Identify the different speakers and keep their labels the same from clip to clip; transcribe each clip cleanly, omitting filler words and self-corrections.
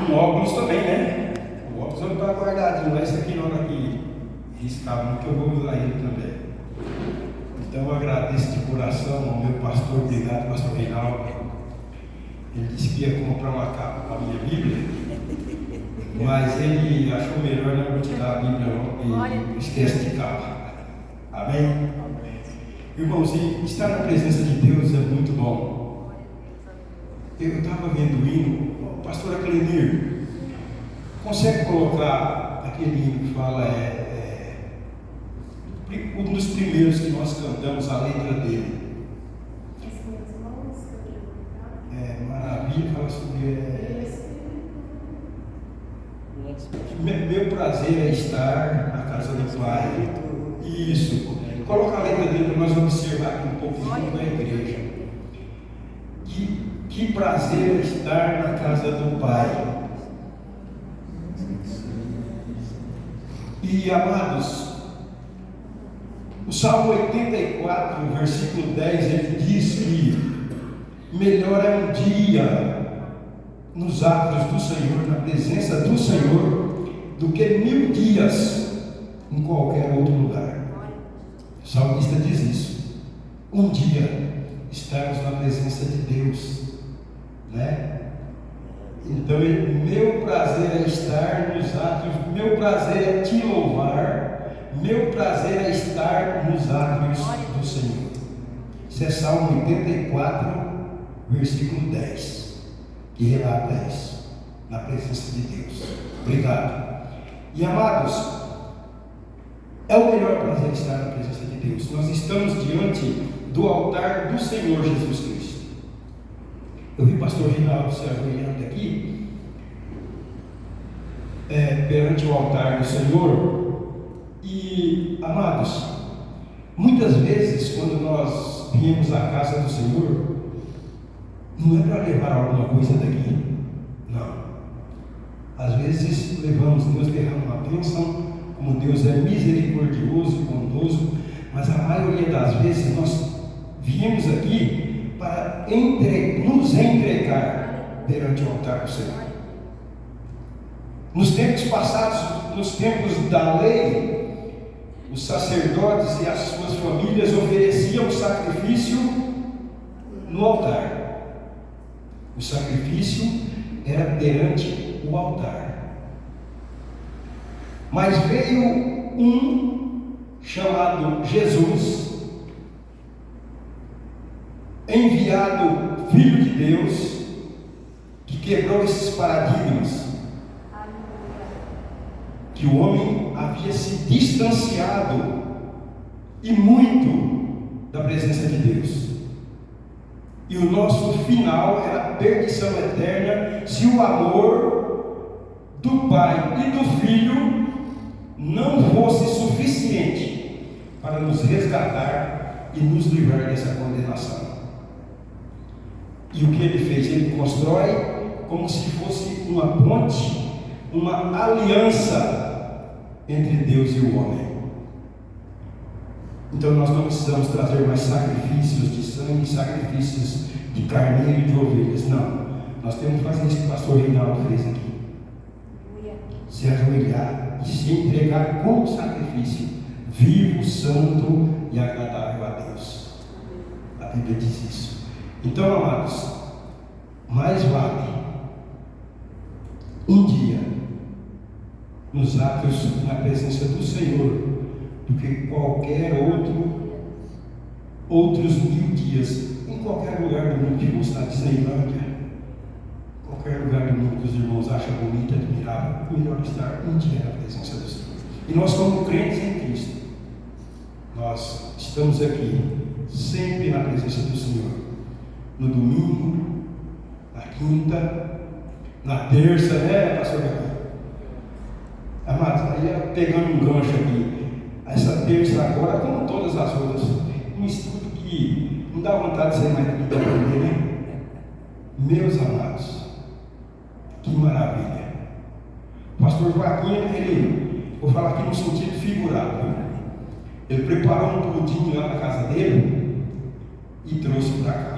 Speaker 1: Um óculos também, né? O óculos não está guardadinho, mas esse aqui na hora que riscar muito eu vou usar ele também. Então eu agradeço de coração ao meu pastor, obrigado, pastor Reinaldo. Ele disse que ia comprar uma capa para a minha Bíblia, mas ele achou melhor não te dar a Bíblia não, e esquece de capa. Amém? Irmãos, estar na presença de Deus é muito bom. Eu estava vendo o hino, pastora Clenir, consegue colocar aquele hino que fala, um dos primeiros que nós cantamos, a letra dele. Maravilha, fala sobre. Meu prazer é estar na casa do Pai. Isso. Coloca a letra dele para nós observar aqui um pouquinho da igreja. Que prazer é estar na casa do Pai. E amados, o Salmo 84, versículo 10, ele diz que melhor é um dia nos atos do Senhor, na presença do Senhor, do que 1000 dias em qualquer outro lugar. O salmista diz isso. Um dia estarmos na presença de Deus, né? Então, meu prazer é estar nos átrios, meu prazer é te louvar, meu prazer é estar nos átrios do Senhor. Isso é Salmo 84, versículo 10, que relata isso, na presença de Deus. Obrigado. E amados, é o melhor prazer estar na presença de Deus. Nós estamos diante do altar do Senhor Jesus Cristo. Eu vi o pastor Reinaldo se ajoelhando aqui, perante o altar do Senhor. E, amados, muitas vezes quando nós viemos à casa do Senhor, não é para levar alguma coisa daqui, não. Às vezes levamos, Deus derrama uma bênção, como Deus é misericordioso, bondoso, mas a maioria das vezes nós viemos aqui para nos entregar perante o altar do Senhor. Nos tempos passados, nos tempos da lei, os sacerdotes e as suas famílias ofereciam sacrifício no altar. O sacrifício era perante o altar. Mas veio um chamado Jesus, enviado Filho de Deus, que quebrou esses paradigmas, que o homem havia se distanciado e muito da presença de Deus. E o nosso final era a perdição eterna se o amor do Pai e do Filho não fosse suficiente para nos resgatar e nos livrar dessa condenação. E o que ele fez? Ele constrói como se fosse uma ponte, uma aliança entre Deus e o homem. Então nós não precisamos trazer mais sacrifícios de sangue, sacrifícios de carneiro e de ovelhas. Não. Nós temos que fazer isso que o pastor Reinaldo fez aqui. Se ajoelhar e se entregar como sacrifício vivo, santo e agradável a Deus. A Bíblia diz isso. Então, amados, mais vale um dia nos atos na presença do Senhor do que qualquer outros 1000 dias em qualquer lugar do mundo, que você na Disneylândia, qualquer lugar do mundo que os irmãos acham bonito, admirável. Melhor estar um dia na presença do Senhor. E nós, como crentes em Cristo, nós estamos aqui sempre na presença do Senhor. No domingo, na quinta, na terça, né, pastor Gabriel? Amados, aí pegando um gancho aqui, essa terça agora, como todas as outras, um estudo que não dá vontade de ser mais aqui para aprender, né? Meus amados, que maravilha! O pastor Joaquim, ele, vou falar aqui no sentido figurado, viu? Ele preparou um pudim lá na casa dele e trouxe para cá.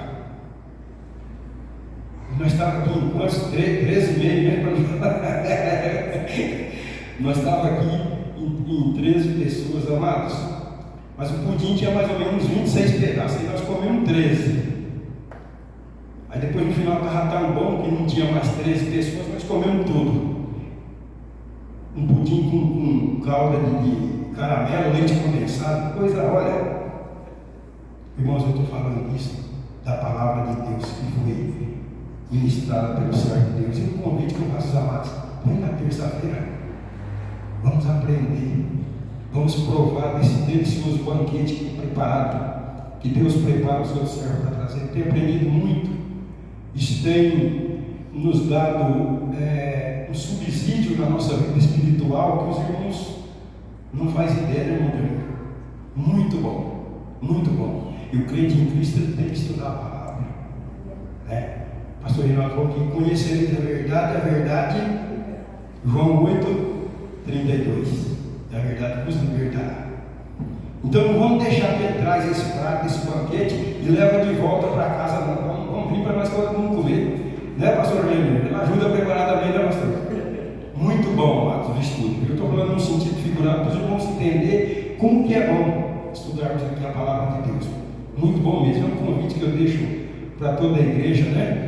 Speaker 1: Nós estávamos aqui em quantos? 13,5, né? Nós estávamos aqui em 13 pessoas, amados. Mas o pudim tinha mais ou menos 26 pedaços, e nós comemos 13. Aí depois no final estava tão bom que não tinha mais 13 pessoas, nós comemos tudo. Um pudim com calda de caramelo, leite condensado, coisa, olha. Irmãos, eu estou falando isso da palavra de Deus que foi ministrada pelo servo de Deus. E o convite que eu faço aos amados, põe na terça-feira, vamos aprender, vamos provar desse delicioso banquete que preparado, que Deus prepara o seu servo para trazer. Tenho aprendido muito. Isso tem nos dado um subsídio na nossa vida espiritual que os irmãos não fazem ideia, né, irmão? Muito bom, muito bom. E o crente em Cristo ele tem que estudar a palavra, né? Pastor Reinaldo falou que conhecereis a verdade, João 8:32. A verdade vos libertará. Então não vamos deixar que ele traz esse prato, esse banquete e leva de volta para casa, não. Vamos vir para nós todo mundo comer, né, pastor Reinaldo? Ele ajuda a preparar também, né, pastor? Muito bom, amados, o estudo. Eu estou falando num sentido figurado para os irmãos entender como que é bom estudarmos aqui a palavra de Deus. Muito bom mesmo, é um convite que eu deixo para toda a igreja, né?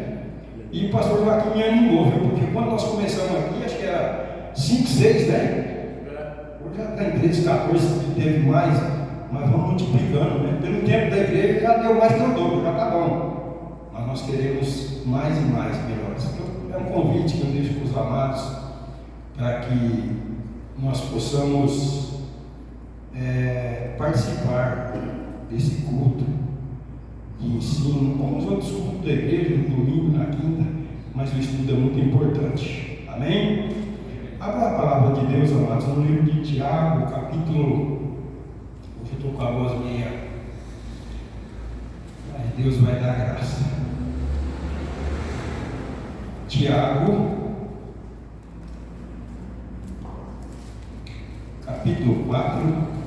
Speaker 1: E o pastor Joaquim me animou, viu? Porque quando nós começamos aqui, acho que era 5, 6, né? Hoje já está em 13, 14, teve mais, mas vamos multiplicando, né? Pelo tempo da igreja já deu mais que o dobro, já está bom. Mas nós queremos mais e mais melhores. Então, é um convite que eu deixo para os amados, para que nós possamos participar desse culto de ensino, como os outros cultos da igreja, no domingo, na quinta, mas o estudo é muito importante. Amém? Abra a palavra de Deus, amados, no livro de Tiago, capítulo. Hoje eu estou com a voz meia. Mas Deus vai dar graça. Tiago, capítulo 4.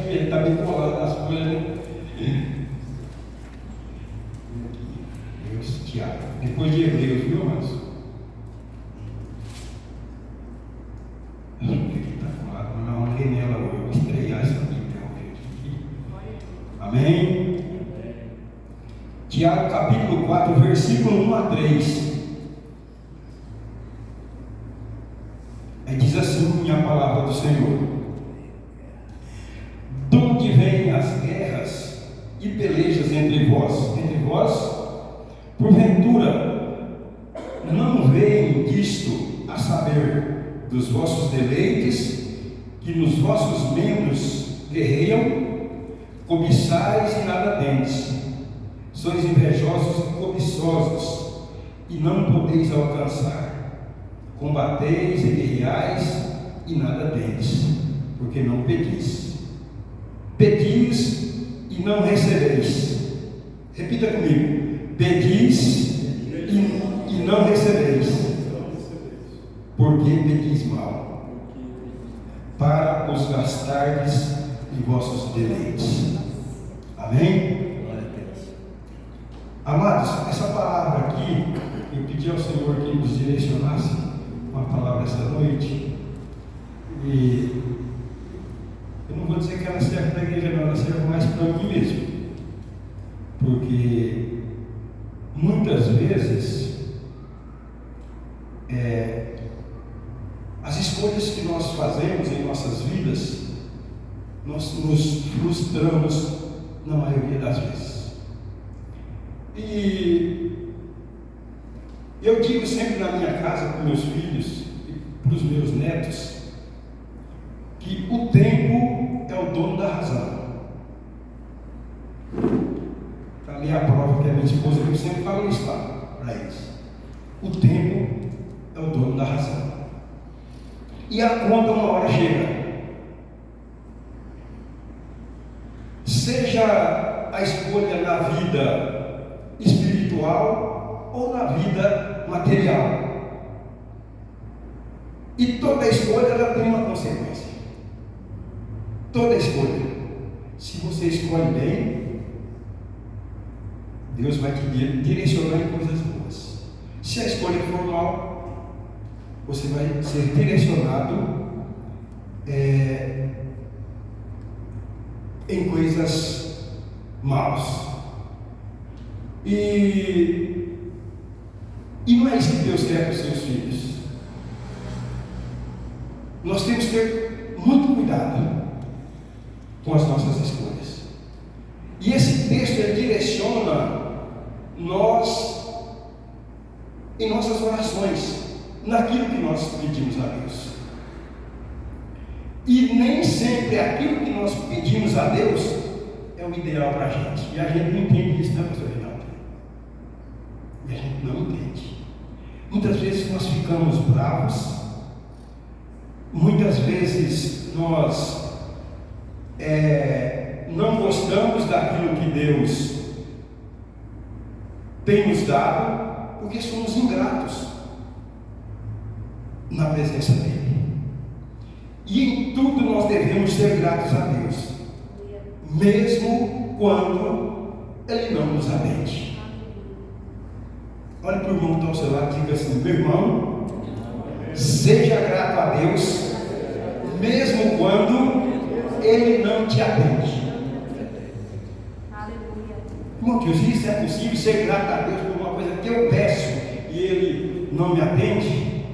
Speaker 1: Ele está bem colado nas folhas, né? Deus, Tiago. Depois de Hebreus, viu, irmãos? Ele está colado, mas não olhei nela hoje. Eu vou estrear essa Bíblia hoje. Amém? Tiago, capítulo 4, versículo 1 a 3. Diz assim a palavra do Senhor: de onde vêm as guerras e pelejas entre vós? Entre vós, porventura, não veem disto, a saber, dos vossos deleites, que nos vossos membros guerreiam, cobiçais e nada tendes, sois invejosos e cobiçosos, e não podeis alcançar. Combateis e guerreais e nada tendes, porque não pedis. Pedis e não recebeis. Repita comigo: pedis e não recebeis, porque pedis mal, para os gastardes em vossos deleites. Amém? Amados, essa palavra aqui, eu pedi ao Senhor que nos direcionasse uma palavra essa noite, e eu não vou dizer que ela serve para a igreja, não, ela serve mais para mim mesmo, porque muitas vezes as escolhas que nós fazemos em nossas vidas, nós nos frustramos na maioria das vezes. E eu digo sempre na minha casa com meus filhos e para os meus netos que o tempo é o dono da razão. Está ali a prova que a minha esposa, eu sempre falo isso lá para eles. O tempo é o dono da razão. E a conta uma hora chega. Seja a escolha na vida espiritual ou na vida material. E toda escolha ela tem uma consequência. Toda escolha. Se você escolhe bem, Deus vai te direcionar em coisas boas. Se a escolha for mal, você vai ser direcionado em coisas maus. E não é isso que Deus quer para os seus filhos. Nós temos que ter muito cuidado com as nossas escolhas. E esse texto ele direciona nós em nossas orações, naquilo que nós pedimos a Deus. E nem sempre aquilo que nós pedimos a Deus é o ideal para a gente. E a gente não entende isso, né, pastor Reinaldo? E a gente não entende. Muitas vezes nós ficamos bravos. Muitas vezes nós não gostamos daquilo que Deus tem nos dado, porque somos ingratos na presença dEle. E em tudo nós devemos ser gratos a Deus, mesmo quando Ele não nos atende. Olha para o irmão que está ao seu lado e diga assim: meu irmão, seja grato a Deus, mesmo quando Ele não te atende. Irmão, que isso é possível ser grato a Deus por uma coisa que eu peço e Ele não me atende?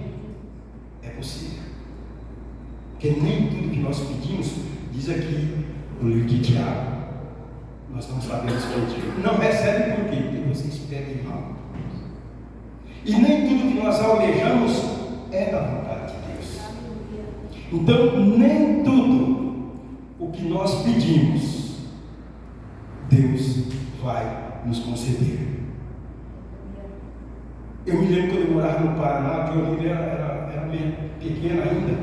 Speaker 1: É possível. Porque nem tudo que nós pedimos, diz aqui no livro de Tiago, nós não sabemos pedir. Não recebe por quê? Porque vocês pedem mal. E nem tudo que nós almejamos é da vontade de Deus. Então, nem tudo o que nós pedimos, Deus vai nos conceder. Eu me lembro quando eu morava no Paraná, que eu era bem pequena ainda,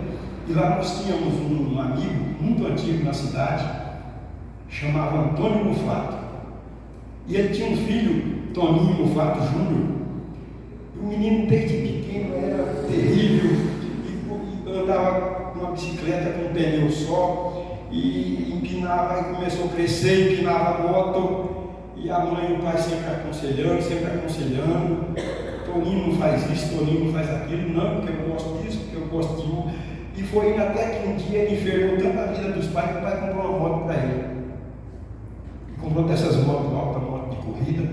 Speaker 1: e lá nós tínhamos um amigo muito antigo na cidade, chamava Antônio Mufato. E ele tinha um filho, Toninho Mufato Júnior. O menino desde pequeno era terrível, e andava com uma bicicleta com um pneu só, e empinava, e começou a crescer, empinava a moto, e a mãe e o pai sempre aconselhando, Toninho não faz isso, Toninho não faz aquilo, não, porque eu gosto disso, porque eu gosto de um. E foi indo até que um dia ele enfermou tanto a vida dos pais que o pai comprou uma moto para ele. E comprou dessas motos altas, moto de corrida,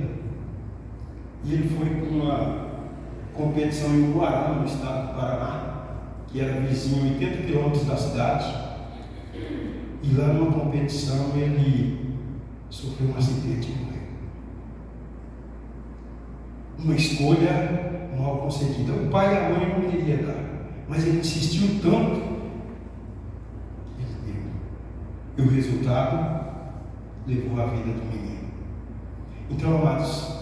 Speaker 1: e ele foi para uma competição em Guará, no estado do Paraná, que era vizinho, 80 quilômetros da cidade. E lá numa competição ele sofreu um acidente e morreu. Uma escolha mal concedida. O pai e a mãe não queria dar, mas ele insistiu tanto, ele deu. E o resultado levou a vida do menino. Então, amados,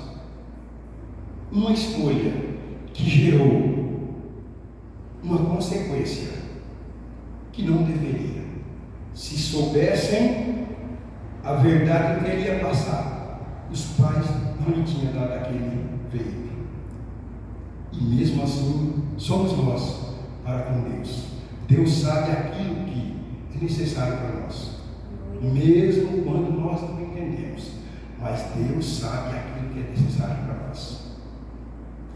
Speaker 1: uma escolha que gerou uma consequência que não deveria. Se soubessem a verdade que ele ia passar, os pais não lhe tinham dado aquele veículo. E mesmo assim, somos nós para com Deus. Deus sabe aquilo que é necessário para nós, mesmo quando nós não entendemos. Mas Deus sabe aquilo que é necessário para nós.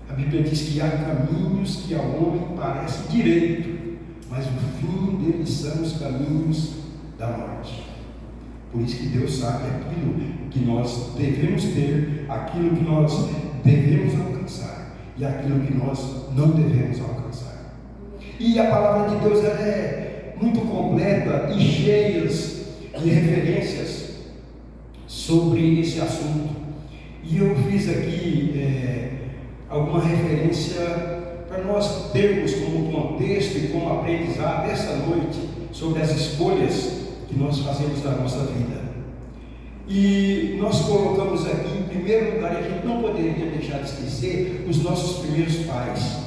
Speaker 1: A Bíblia diz que há caminhos que ao homem parece direito, mas o fim deles são os caminhos da morte. Por isso que Deus sabe aquilo que nós devemos ter, aquilo que nós devemos alcançar e aquilo que nós não devemos alcançar. E a palavra de Deus ela é muito completa e cheia de referências sobre esse assunto. E eu fiz aqui alguma referência para nós termos como contexto e como aprendizado essa noite sobre as escolhas que nós fazemos na nossa vida. E nós colocamos aqui em primeiro lugar, e a gente não poderia deixar de esquecer, os nossos primeiros pais.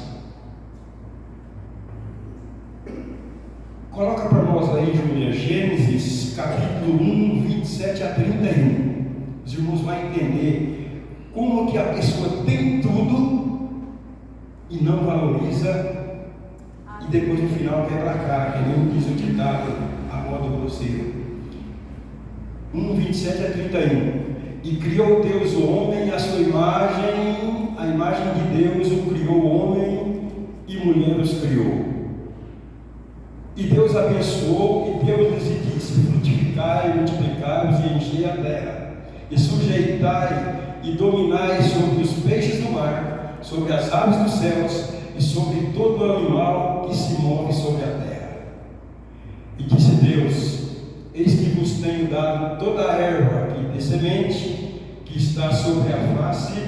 Speaker 1: Coloca para nós aí, Júlia, Gênesis capítulo 1, 27 a 31. Os irmãos vão entender como que a pessoa tem tudo e não valoriza e depois no final quebra a cara, que nem diz o ditado a modo grosseiro. 1:27 a 31. E criou Deus o homem à sua imagem, a imagem de Deus o criou, homem e mulher os criou. E Deus abençoou, e Deus lhes disse: frutificai, multiplicai-vos e enchei a terra, e sujeitai e dominai sobre os peixes do mar, sobre as aves dos céus, e sobre todo animal que se move sobre a terra. E disse Deus: eis que vos tenho dado toda a erva que dê semente, que está sobre a face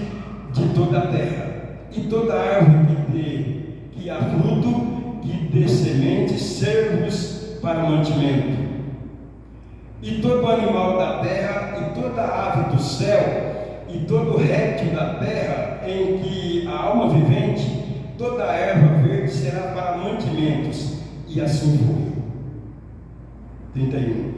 Speaker 1: de toda a terra, e toda a árvore que há fruto, que dê semente, serve-vos para mantimento. E todo animal da terra, e toda ave do céu, e todo réptil da terra, em que a alma vivente, toda a erva verde será para mantimentos. E assim foi. 31.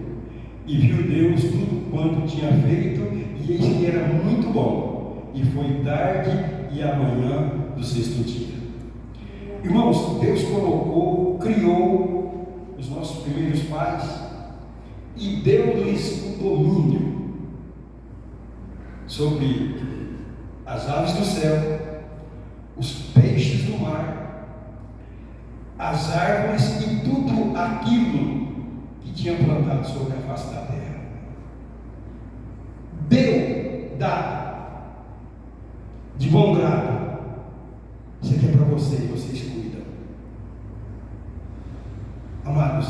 Speaker 1: E viu Deus tudo quanto tinha feito, e eis que era muito bom. E foi tarde e amanhã do sexto dia. Irmãos, Deus criou os nossos primeiros pais e deu-lhes o domínio sobre as aves do céu, os peixes do mar, as árvores e tudo aquilo que tinha plantado sobre a face da terra. Deu, dado, de bom grado. Isso aqui é para vocês, vocês cuidam. Amados,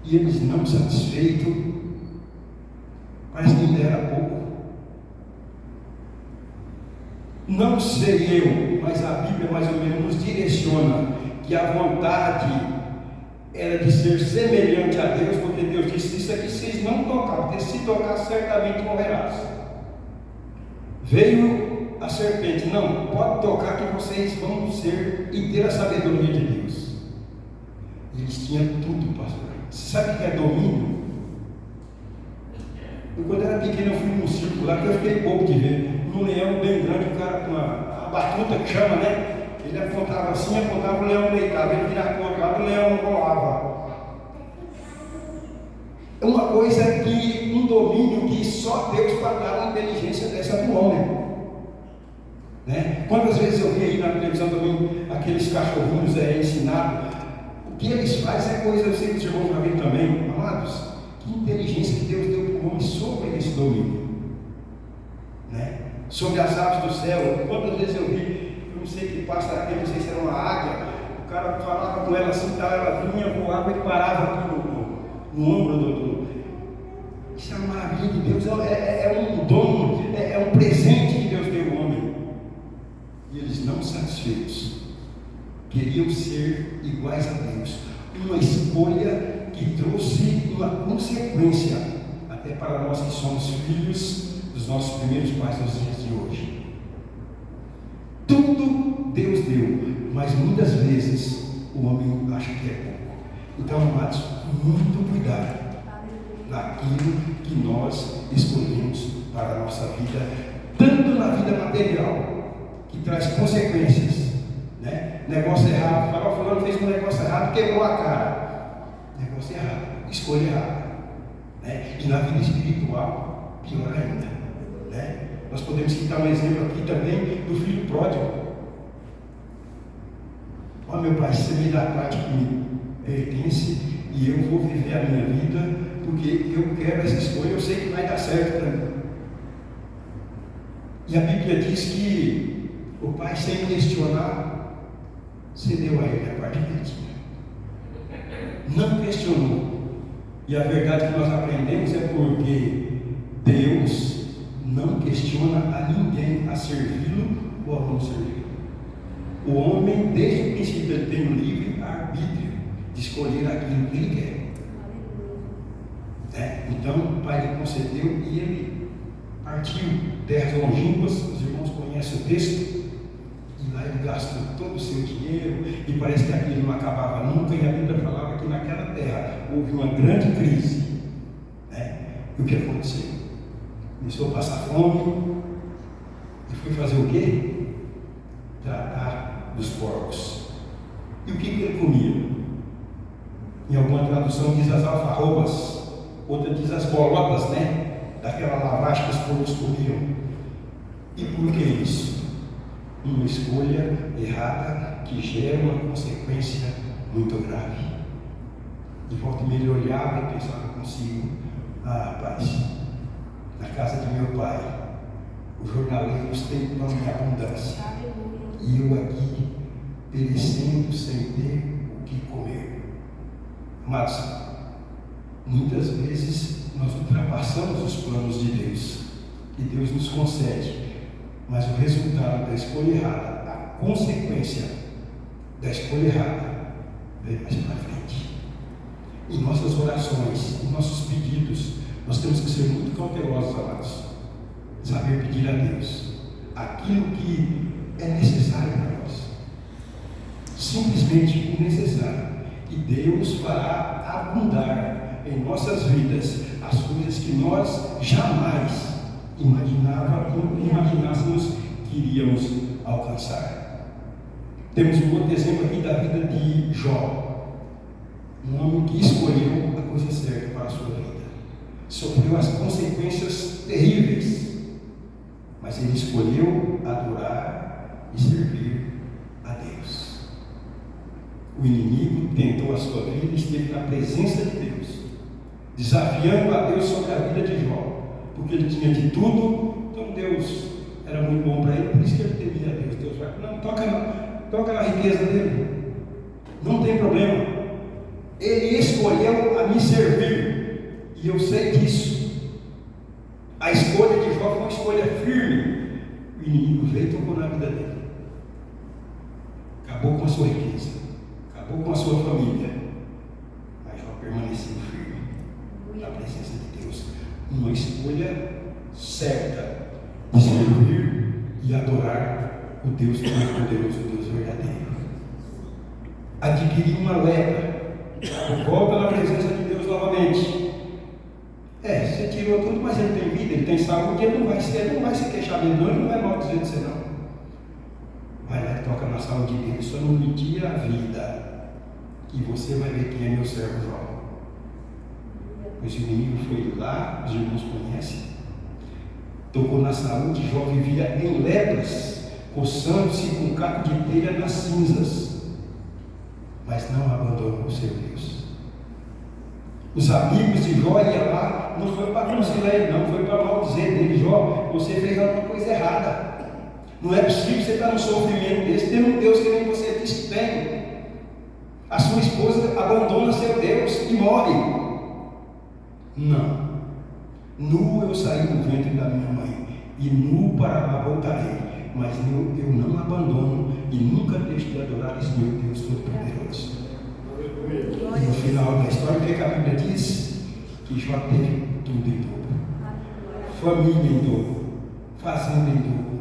Speaker 1: e eles não satisfeitos, parece que ainda era pouco. Não sei eu, mas a Bíblia mais ou menos nos direciona que a vontade era de ser semelhante a Deus, porque Deus disse: isso aqui vocês não tocam, porque se tocar certamente morrerás. Veio a serpente: não, pode tocar que vocês vão ser e ter a sabedoria de Deus. Eles tinham tudo, pastor. Você sabe o que é domínio? Eu, quando era pequeno, eu fui num circo lá que eu fiquei bobo de ver. Um leão bem grande, o cara com a batuta que chama, né? Ele apontava assim, apontava, o leão deitava, ele virava para o outro lado, o leão rolava. É uma coisa que, um domínio que só Deus pode dar a inteligência dessa do homem. Né? Quantas vezes eu vi aí na televisão também aqueles cachorrinhos ensinados? O que eles fazem é coisa, eu sei que os irmãos já viram também, amados, que inteligência que Deus deu para o homem sobre esse domínio. Né? Sobre as aves do céu. Quantas vezes eu vi, eu não sei que passa aqui, não sei se era uma águia, o cara falava com ela assim, ela vinha, voava e parava aqui no ombro do. Isso é uma maravilha de Deus, é um dom, é um presente que Deus deu ao homem. E eles não satisfeitos, queriam ser iguais a Deus. Uma escolha que trouxe uma consequência até para nós que somos filhos dos nossos primeiros pais nos dias de hoje. Tudo Deus deu, mas muitas vezes o homem acha que é pouco. Então, amados, muito cuidado naquilo que nós escolhemos para a nossa vida, tanto na vida material, que traz consequências, né? Negócio errado, fala: fulano fez um negócio errado, quebrou a cara. Negócio errado, escolha errada, né? E na vida espiritual, pior ainda, né? Nós podemos citar um exemplo aqui também do filho pródigo. Ó, meu pai, se você me dá a parte que me pertence e eu vou viver a minha vida, porque eu quero essa escolha, eu sei que vai dar certo para mim. E a Bíblia diz que o pai, sem questionar, cedeu a ele a parte que ele tinha. Não questionou. E a verdade que nós aprendemos é porque Deus não questiona a ninguém a servi-lo ou a não servi-lo. O homem, desde o princípio, ele tem o livre arbítrio de escolher aquilo que ele quer. Então o pai lhe concedeu e ele partiu terras longínquas. Os irmãos conhecem o texto. E lá ele gastou todo o seu dinheiro, e parece que aquilo não acabava nunca, e a Bíblia falava que naquela terra houve uma grande crise, né? E o que aconteceu? Começou a passar fome, e foi fazer o quê? Tratar dos porcos. E o que ele comia? Em alguma tradução diz as alfarrobas, outra diz as bolotas, né? Daquela lavagem que os porcos comiam. E por que isso? Uma escolha errada que gera uma consequência muito grave. De volta e meia ele olhava e pensava consigo: rapaz, na casa de meu pai, os jornaleiros têm pão em abundância, e eu aqui perecendo sem ter o que comer. Mas muitas vezes nós ultrapassamos os planos de Deus, e Deus nos concede, mas o resultado da escolha errada, a consequência da escolha errada, vem mais para frente. Em nossas orações, em nossos pedidos, nós temos que ser muito cautelosos, amados. Saber pedir a Deus aquilo que é necessário para nós, simplesmente o necessário, e Deus fará abundar em nossas vidas as coisas que nós jamais imaginássemos que iríamos alcançar. Temos um outro exemplo aqui da vida de Jó, um homem que escolheu a coisa certa para a sua vida, sofreu as consequências terríveis, mas ele escolheu adorar e servir a Deus. O inimigo tentou a sua vida e esteve na presença de Deus, desafiando a Deus sobre a vida de Jó, porque ele tinha de tudo. Então Deus era muito bom para ele, por isso que ele temia a Deus. Deus vai: não, toca na riqueza dele, não tem problema, ele escolheu a me servir, e eu sei disso. A escolha de Jó foi uma escolha firme. O inimigo veio e tocou na vida dele, acabou com a sua riqueza, acabou com a sua família, mas Jó permaneceu firme na presença de Deus. Uma escolha certa de servir e adorar o Deus Todo-Poderoso, o Deus verdadeiro. Adquirir uma lepra, volta na presença de Deus novamente. Você tirou tudo, mas ele tem vida, ele tem saúde, ele não vai se queixar dele, não, ele não vai mal dizer de você, não. Vai lá e toca na saúde dele, só não me tira a vida, e você vai ver quem é meu servo Jó. Pois o inimigo foi lá, os irmãos conhecem, tocou na saúde. Jó vivia em lepras, coçando-se com um caco de telha nas cinzas, mas não abandonou o seu Deus. Os amigos de Jó iam lá, não foi para conciliar ele, não, foi para maldizer dele: Jó, você fez alguma coisa errada, não é possível você estar num sofrimento desse, tendo um Deus que nem você diz que tem. A sua esposa abandona seu Deus e morre. Não, nu eu saí do ventre da minha mãe, e nu para lá voltarei, mas eu não abandono e nunca deixo de adorar esse meu Deus Todo-Poderoso. E no final da história, o que a Bíblia diz? Que Jó teve tudo em dobro, família em dobro, fazenda em dobro,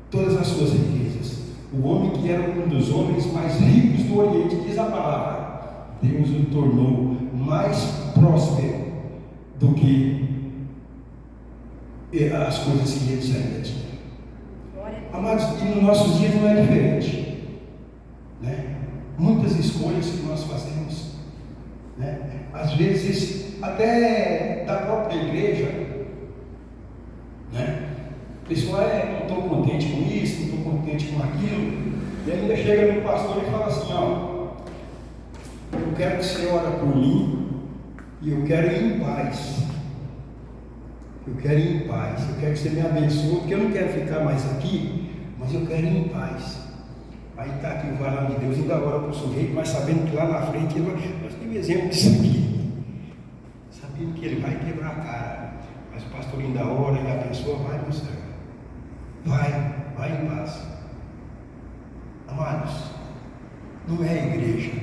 Speaker 1: todas as suas riquezas. O homem que era um dos homens mais ricos do Oriente, diz a palavra, Deus o tornou mais próspero do que as coisas que eles ainda tinham. Amados, e nos nossos dias não é diferente, né? Muitas escolhas que nós fazemos, né? Às vezes até da própria igreja, né? O pessoal não estou contente com isso, não estou contente com aquilo, e ainda chega no pastor e fala assim: eu quero que você ore por mim, e eu quero ir em paz. Eu quero ir em paz, eu quero que você me abençoe, porque eu não quero ficar mais aqui, mas eu quero ir em paz. Aí está aqui o varão de Deus, ainda ora para o sujeito, mas sabendo que lá na frente ele vai. Nós temos exemplo disso aqui, sabendo que ele vai quebrar a cara, mas o pastor ainda ora e a pessoa vai no céu. Vai em paz. Amados, não é a igreja,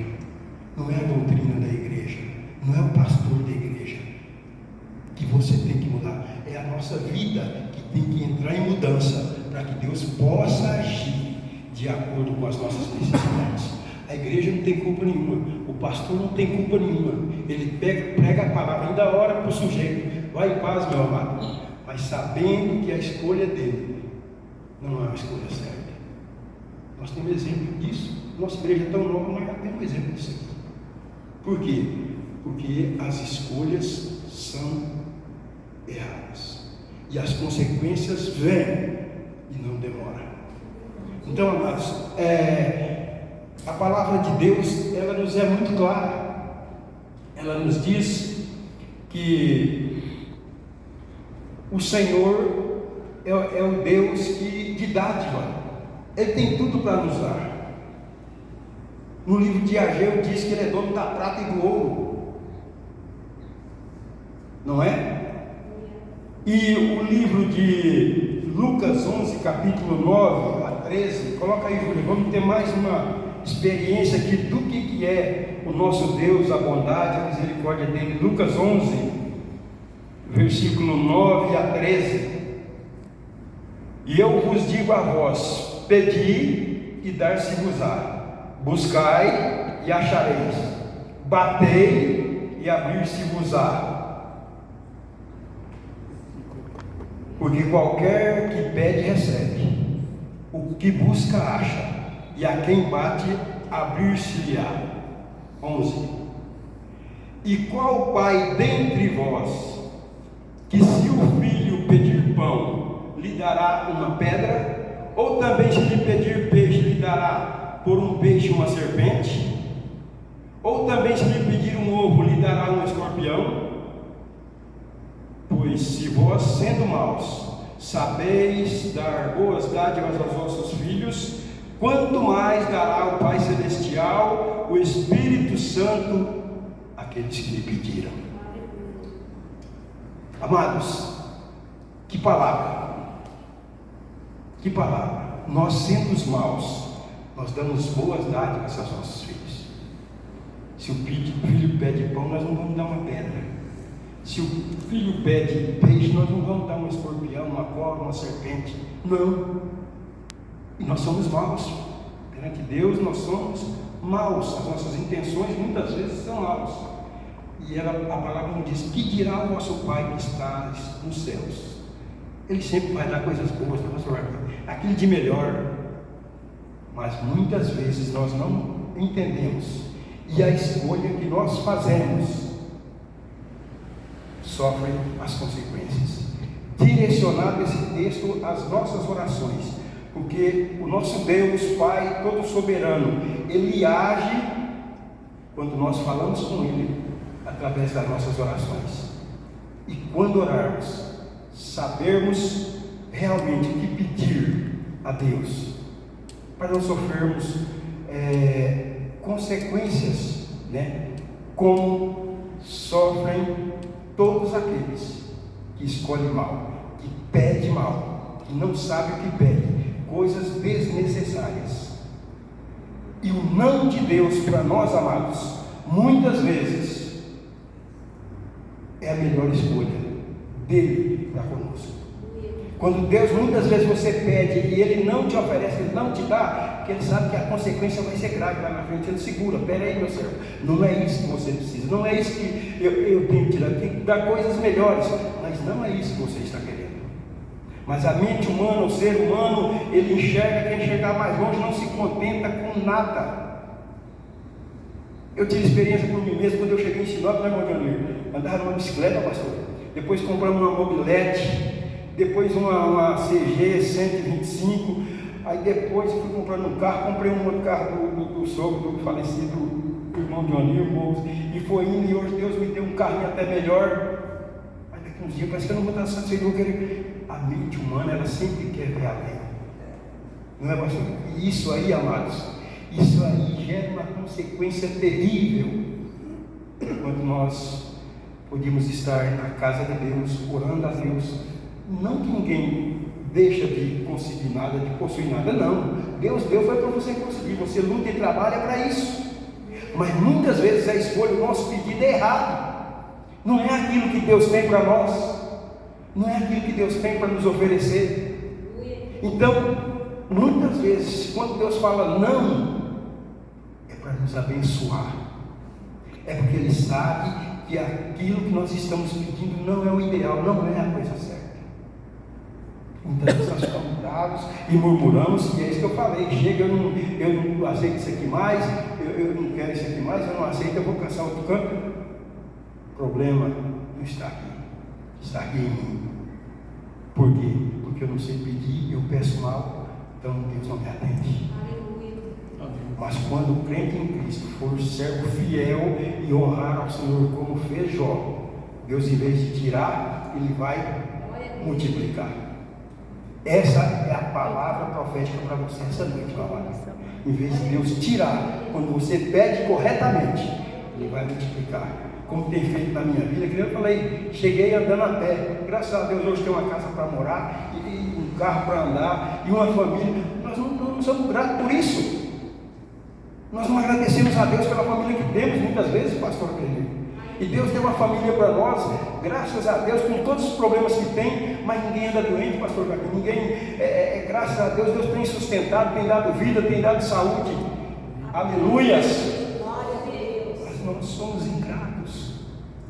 Speaker 1: não é a doutrina da igreja, não é o pastor da igreja que você tem que mudar, é a nossa vida que tem que entrar em mudança, para que Deus possa agir de acordo com as nossas necessidades. A igreja não tem culpa nenhuma, o pastor não tem culpa nenhuma, ele prega a palavra, ainda ora para o sujeito: vai em paz, meu amado, mas sabendo que a escolha dele não é uma escolha certa, Nós temos exemplo disso. Nossa igreja é tão nova, mas já temos exemplo disso aqui. Por quê? Porque as escolhas são erradas. E as consequências vêm e não demoram. Então, amados, a palavra de Deus, ela nos é muito clara. Ela nos diz que o Senhor é o Deus de dádiva. Ele tem tudo para nos dar. No livro de Ageu diz que Ele é dono da prata e do ouro. Não é? E o livro de Lucas 11, capítulo 9 a 13, coloca aí, Júlio, vamos ter mais uma experiência aqui do que é o nosso Deus, a bondade, a misericórdia dele. Lucas 11, versículo 9 a 13. E eu vos digo a vós: pedi e dar-se-vos-á, buscai e achareis, batei e abrir-se-vos-á. Porque qualquer que pede, recebe, o que busca, acha, e a quem bate, abrir-se-lhe-á. 11. E qual pai dentre vós, que se o filho pedir pão, lhe dará uma pedra? Ou também se lhe pedir peixe, lhe dará por um peixe uma serpente? Ou também se lhe pedir um ovo, lhe dará um escorpião? Pois se vós, sendo maus, sabeis dar boas dádivas aos vossos filhos, quanto mais dará o Pai Celestial o Espírito Santo àqueles que lhe pediram. Amados, que palavra! Que palavra! Nós, sendo os maus, nós damos boas dádivas aos nossos filhos. Se o filho pede pão, nós não vamos dar uma pedra. Se o filho pede peixe, nós não vamos dar um escorpião, uma cobra, uma serpente. Não. E nós somos maus. Perante Deus, nós somos maus. As nossas intenções muitas vezes são maus. E a palavra nos diz: que dirá o vosso Pai que está nos céus? Ele sempre vai dar coisas boas para nós, aquilo de melhor. Mas muitas vezes nós não entendemos. E a escolha que nós fazemos sofre as consequências. Direcionado esse texto às nossas orações, porque o nosso Deus, Pai todo soberano, Ele age quando nós falamos com Ele através das nossas orações. E quando orarmos, sabermos realmente o que pedir a Deus, para não sofrermos consequências, né? Como sofrem todos aqueles que escolhem mal, que pedem mal, que não sabem o que pedem, coisas desnecessárias. E o não de Deus para nós, amados, muitas vezes é a melhor escolha dele para conosco. Quando Deus, muitas vezes você pede e Ele não te oferece, Ele não te dá, porque Ele sabe que a consequência vai ser grave lá na frente. Ele segura: pera aí, meu servo, não é isso que você precisa, não é isso que eu tenho que te dar, eu tenho que dar coisas melhores, mas não é isso que você está querendo. Mas a mente humana, o ser humano, ele enxerga, quer enxergar mais longe, não se contenta com nada. Eu tive experiência por mim mesmo quando eu cheguei em Sinop, andava numa bicicleta, pastor, depois compramos uma mobilete, depois uma CG 125, aí depois fui comprando um carro, comprei um outro carro do sogro do falecido irmão Dionísio, e foi indo, e hoje Deus me deu um carrinho até melhor. Mas daqui uns dias parece que eu não vou estar satisfeito, eu quero. A mente humana, ela sempre quer ver além, não é, pastor? E isso aí, amados, isso aí gera uma consequência terrível quando nós podemos estar na casa de Deus, orando a Deus. Não que ninguém deixa de conseguir nada, de possuir nada, não. Deus deu, foi para você conseguir. Você luta e trabalha para isso. Mas muitas vezes a escolha, o nosso pedido é errado. Não é aquilo que Deus tem para nós. Não é aquilo que Deus tem para nos oferecer. Então, muitas vezes, quando Deus fala não, é para nos abençoar. É porque Ele sabe que aquilo que nós estamos pedindo não é o ideal, não é a coisa certa. Então nós estamos
Speaker 2: bravos e murmuramos, e é isso que eu falei, chega, eu não aceito isso aqui mais, eu não quero isso aqui mais, eu não aceito, eu vou caçar outro canto. O problema não está aqui, está aqui em mim. Por quê? Porque eu não sei pedir, eu peço mal, então Deus não me atende. Mas quando o crente em Cristo for servo fiel e honrar ao Senhor como fez Jó, Deus, em vez de tirar, Ele vai multiplicar. Essa é a palavra profética para você essa noite, meu amado. Em vez de Deus tirar, quando você pede corretamente, Ele vai multiplicar. Como tem feito na minha vida, que eu falei, cheguei andando a pé. Graças a Deus hoje tem uma casa para morar, e um carro para andar, e uma família. Nós não somos gratos por isso. Nós não agradecemos a Deus pela família que temos, muitas vezes, pastor Pedro. E Deus deu uma família para nós, graças a Deus, com todos os problemas que tem, mas ninguém anda doente, pastor Gabi. Ninguém, graças a Deus, Deus tem sustentado, tem dado vida, tem dado saúde. Aleluias! Mas nós somos ingratos.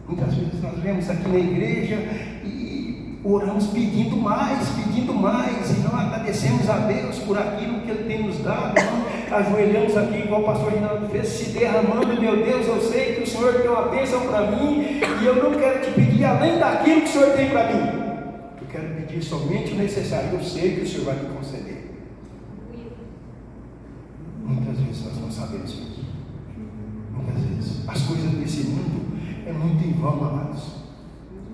Speaker 2: Muitas vezes nós vemos aqui na igreja e oramos pedindo mais, e não agradecemos a Deus por aquilo que Ele tem nos dado. Não ajoelhamos aqui, igual o pastor Rinaldo fez, se derramando. Meu Deus, eu sei que o Senhor tem uma bênção para mim, e eu não quero te pedir além daquilo que o Senhor tem para mim. Eu quero pedir somente o necessário, eu sei que o Senhor vai me conceder. Muitas vezes nós não sabemos pedir. Muitas vezes as coisas desse mundo é muito em vão, amados,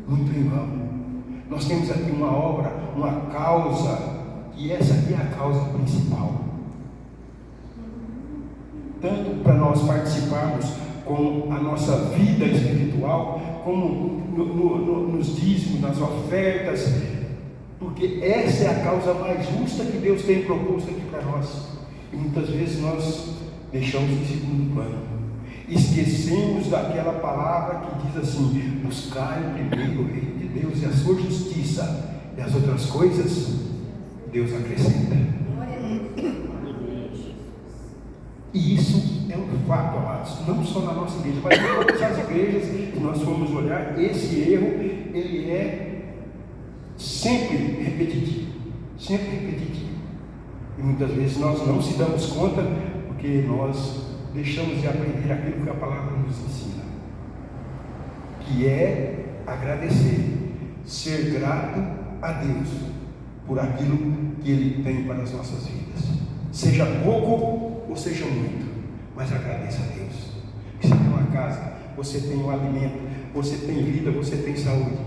Speaker 2: muito em vão. Nós temos aqui uma obra, uma causa, e essa aqui é a causa principal. Tanto para nós participarmos com a nossa vida espiritual, como nos dízimos, nas ofertas, porque essa é a causa mais justa que Deus tem proposto aqui para nós. E muitas vezes nós deixamos em segundo plano, esquecemos daquela palavra que diz assim: buscai primeiro o reino de Deus e a sua justiça, e as outras coisas Deus acrescenta. E isso é um fato, amados, não só na nossa igreja, mas em todas as igrejas que nós formos olhar, esse erro, ele é sempre repetitivo, e muitas vezes nós não se damos conta, porque nós deixamos de aprender aquilo que a palavra nos ensina, que é agradecer, ser grato a Deus por aquilo que Ele tem para as nossas vidas, seja pouco ou seja muito, mas agradeça a Deus. Você tem uma casa, você tem um alimento, você tem vida, você tem saúde.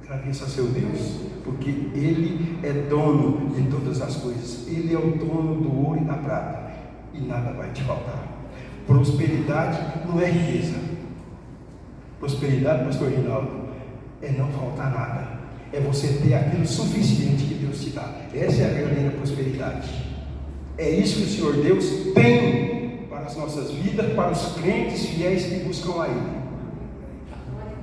Speaker 2: Agradeça a seu Deus, porque Ele é dono de todas as coisas. Ele é o dono do ouro e da prata, e nada vai te faltar. Prosperidade não é riqueza. Prosperidade, pastor Rinaldo, é não faltar nada. É você ter aquilo suficiente que Deus te dá. Essa é a verdadeira prosperidade. É isso que o Senhor Deus tem para as nossas vidas, para os crentes fiéis que buscam a Ele.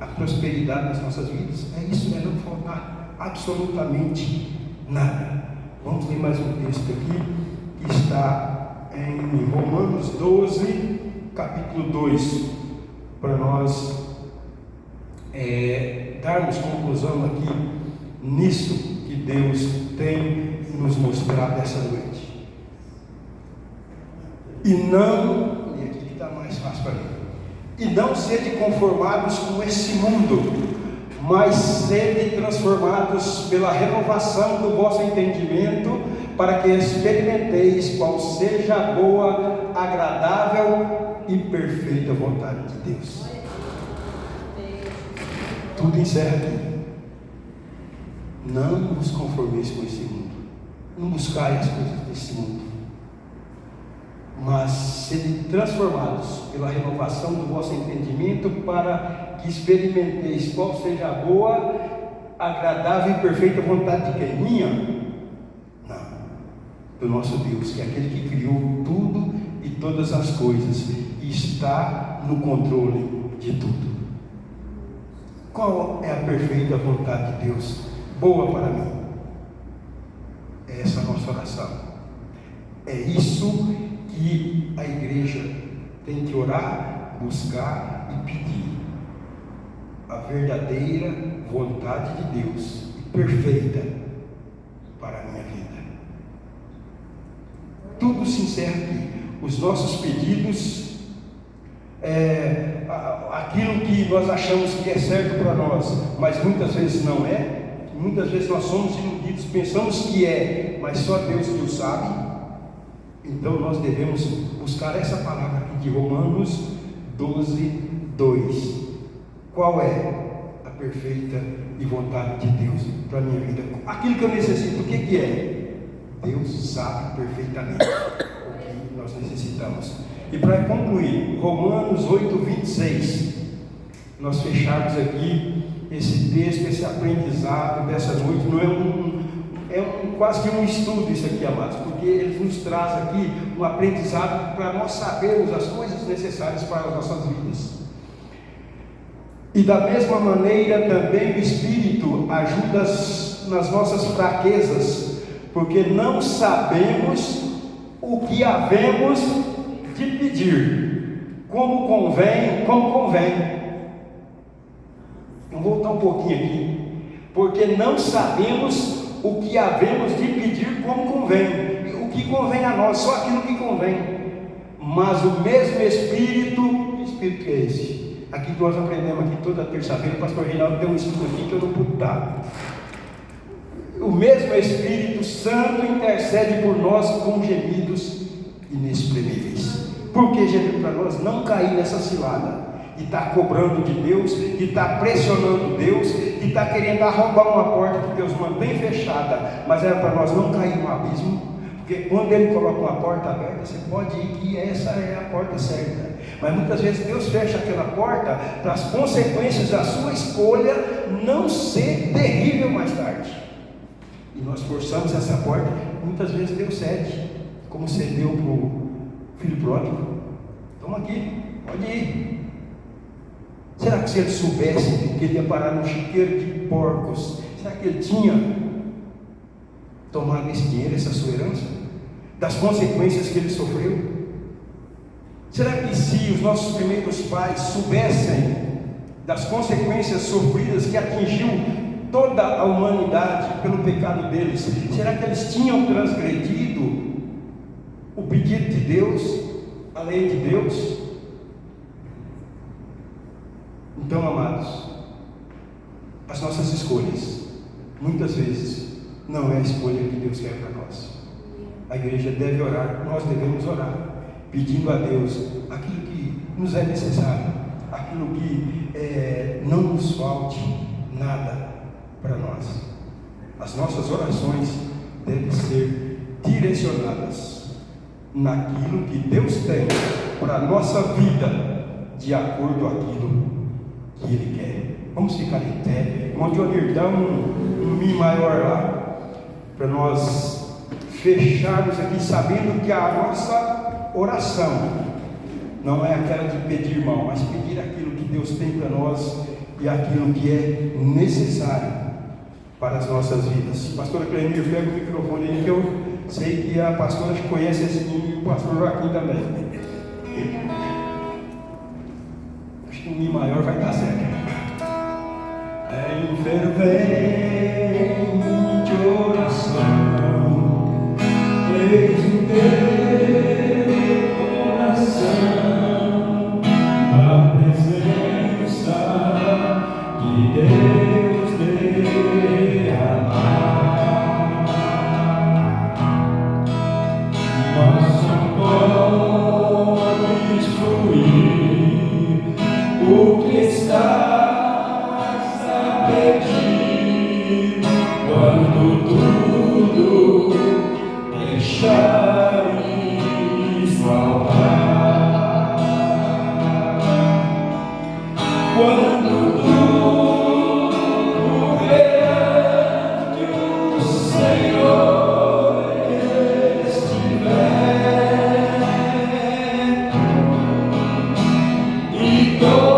Speaker 2: A prosperidade nas nossas vidas é isso, é não faltar absolutamente nada. Vamos ler mais um texto aqui, que está em Romanos 12, capítulo 2, para nós darmos conclusão aqui nisso que Deus tem nos mostrado essa noite. E aqui está mais fácil para mim. E não sede conformados com esse mundo, mas sede transformados pela renovação do vosso entendimento, para que experimenteis qual seja a boa, agradável e perfeita vontade de Deus. Tudo encerra aqui. Não vos conformeis com esse mundo, não buscai as coisas desse mundo, mas sede transformados pela renovação do vosso entendimento, para que experimenteis qual seja a boa, agradável e perfeita vontade de quem? Minha? Não, do nosso Deus, que é aquele que criou tudo e todas as coisas, e está no controle de tudo. Qual é a perfeita vontade de Deus? Boa para mim. É essa a nossa oração. É isso que a igreja tem que orar, buscar e pedir. A verdadeira vontade de Deus, perfeita para a minha vida. tudo se encerra aqui. Os nossos pedidos, aquilo que nós achamos que é certo para nós, mas muitas vezes não é. Muitas vezes nós somos iludidos, pensamos que é, mas só Deus que o sabe. Então nós devemos buscar essa palavra aqui de Romanos 12, 2. Qual é a perfeita e vontade de Deus para a minha vida? Aquilo que eu necessito, o que é? Deus sabe perfeitamente o que nós necessitamos. E para concluir, Romanos 8, 26, nós fecharmos aqui esse texto, esse aprendizado dessa noite. Não é quase que um estudo isso aqui, amados, porque ele nos traz aqui um aprendizado para nós sabermos as coisas necessárias para as nossas vidas. E da mesma maneira também o Espírito ajuda nas nossas fraquezas, porque não sabemos o que havemos de pedir, como convém. Vou voltar um pouquinho aqui, porque não sabemos o que havemos de pedir como convém, o que convém a nós, só aquilo que convém, mas o mesmo Espírito, que Espírito que é esse? Aqui nós aprendemos aqui toda terça-feira, o pastor Reinaldo deu um estudo aqui que eu não pude dar. O mesmo Espírito Santo intercede por nós com gemidos inexprimíveis. Por que gemido? Para nós não cair nessa cilada de estar cobrando de Deus, de estar pressionando Deus, de estar querendo arrombar uma porta que Deus mantém fechada, mas era para nós não cair no abismo, porque quando Ele coloca uma porta aberta, você pode ir que essa é a porta certa, mas muitas vezes Deus fecha aquela porta para as consequências da sua escolha não ser terrível mais tarde, e nós forçamos essa porta. Muitas vezes Deus cede, como cedeu para o filho pródigo. Toma aqui, pode ir. Será que se ele soubesse que ele ia parar num chiqueiro de porcos, será que ele tinha tomado esse dinheiro, essa sua herança? Das consequências que ele sofreu? Será que se os nossos primeiros pais soubessem das consequências sofridas que atingiu toda a humanidade pelo pecado deles, será que eles tinham transgredido o pedido de Deus, a lei de Deus? Então, amados, as nossas escolhas, muitas vezes, não é a escolha que Deus quer para nós. A igreja deve orar, nós devemos orar, pedindo a Deus aquilo que nos é necessário, aquilo que não nos falte nada para nós. As nossas orações devem ser direcionadas naquilo que Deus tem para a nossa vida, de acordo com aquilo que Ele quer. Vamos ficar em pé. Irmão Dionir, dá um Mi maior lá, para nós fecharmos aqui, sabendo que a nossa oração não é aquela de pedir mal, mas pedir aquilo que Deus tem para nós e aquilo que é necessário para as nossas vidas. Pastora Clemir, pega o microfone aí, que eu sei que a pastora conhece esse nome e o pastor Joaquim também. Acho que um Mi maior vai dar certo. Em fervente oração, eis o teu coração, a presença de Deus derramar. Mas não podes fruir o que está quando tudo deixares no altar, quando tudo perante o Senhor estiver, e God.